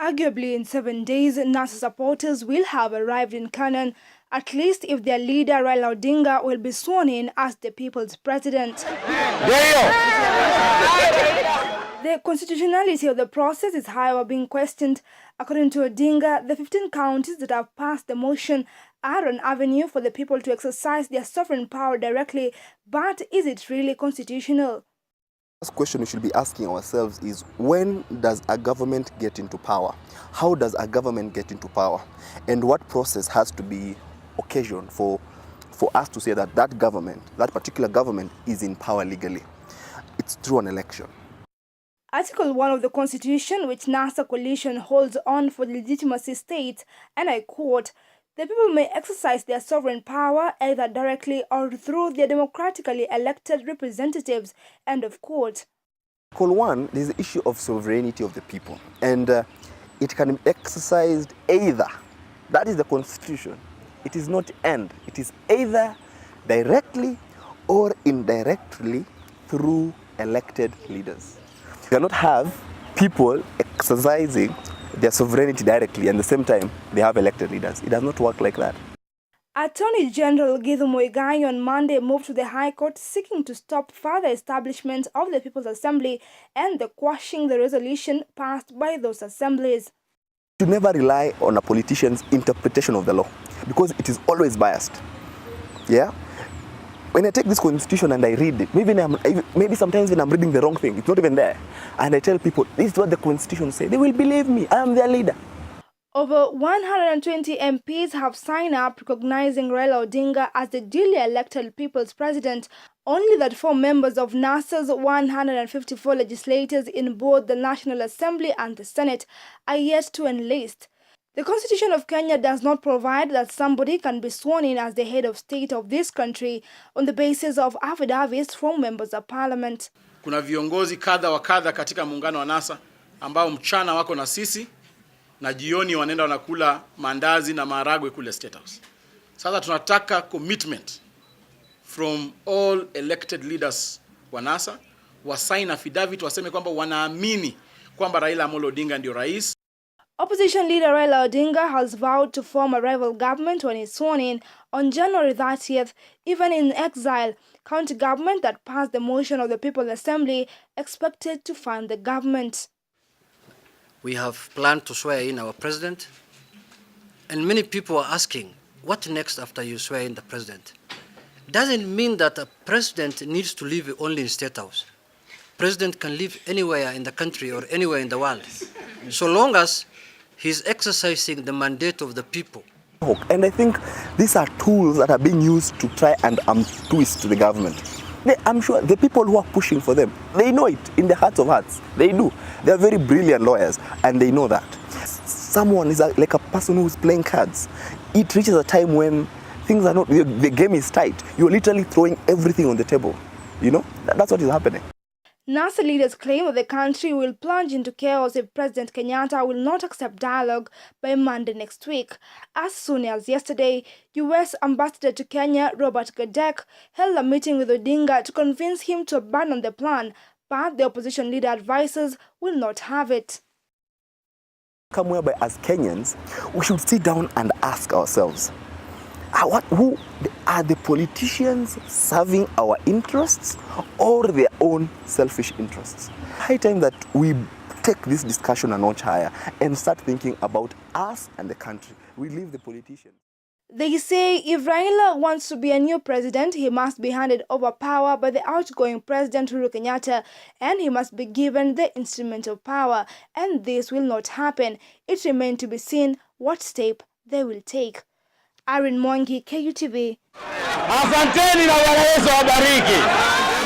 Arguably in 7 days, NASA supporters will have arrived in Canaan, at least if their leader Raila Odinga will be sworn in as the people's president. The constitutionality of the process is however being questioned. According to Odinga, the 15 counties that have passed the motion are an avenue for the people to exercise their sovereign power directly, but is it really constitutional? The first question we should be asking ourselves is, when does a government get into power? How does a government get into power? And what process has to be occasioned for us to say that that government, that particular government, is in power legally? It's through an election. Article 1 of the Constitution, which NASA coalition holds on for the legitimacy, states, and I quote, "The people may exercise their sovereign power either directly or through their democratically elected representatives," end of quote. Article 1, there's the issue of sovereignty of the people, and it can be exercised either, that is the Constitution, it is not and, it is either directly or indirectly through elected leaders. You cannot have people exercising their sovereignty directly and at the same time they have elected leaders. It does not work like that. Attorney General Githu Muigai on Monday moved to the High Court seeking to stop further establishment of the People's Assembly and the quashing the resolution passed by those assemblies. You never rely on a politician's interpretation of the law because it is always biased. Yeah? When I take this constitution and I read it, maybe sometimes when I'm reading the wrong thing, it's not even there, and I tell people, this is what the constitution says, they will believe me, I am their leader. Over 120 MPs have signed up recognizing Raila Odinga as the duly elected people's president, only that 4 members of NASA's 154 legislators in both the National Assembly and the Senate are yet to enlist. The Constitution of Kenya does not provide that somebody can be sworn in as the head of state of this country on the basis of affidavits from members of parliament. Kuna viongozi kadha wa kadha katika muungano wa NASA ambao mchana wako na sisi na jioni wanaenda wanakula mandazi na maharagwe kule State House. Sasa tunataka commitment from all elected leaders wa NASA, wa sign affidavit waseme kwamba wanaamini kwamba Raila Amolo Odinga ndio rais. Opposition leader Raila Odinga has vowed to form a rival government when he's sworn in on January 30th, even in exile. County government that passed the motion of the People's Assembly expected to fund the government. We have planned to swear in our president, and many people are asking, what next after you swear in the president? Doesn't mean that a president needs to live only in State House. President can live anywhere in the country or anywhere in the world, so long as he's exercising the mandate of the people. And I think these are tools that are being used to try and twist the government. I'm sure the people who are pushing for them, they know it in the hearts of hearts. They do. They are very brilliant lawyers and they know that. Someone is like a person who's playing cards. It reaches a time when things are not, the game is tight. You're literally throwing everything on the table. You know, that's what is happening. NASA leaders claim that the country will plunge into chaos if President Kenyatta will not accept dialogue by Monday next week. As soon as yesterday, U.S. Ambassador to Kenya, Robert Gadek, held a meeting with Odinga to convince him to abandon the plan, but the opposition leader advisors will not have it. Come whereby as Kenyans, we should sit down and ask ourselves, who are the politicians serving our interests or their own selfish interests? High time that we take this discussion a notch higher and start thinking about us and the country. We leave the politicians. They say if Raila wants to be a new president, he must be handed over power by the outgoing President Uhuru Kenyatta, and he must be given the instrument of power. And this will not happen. It remains to be seen what step they will take. Irene Mwangi, KUTV. Asanteni na Bwana Yesu awabariki.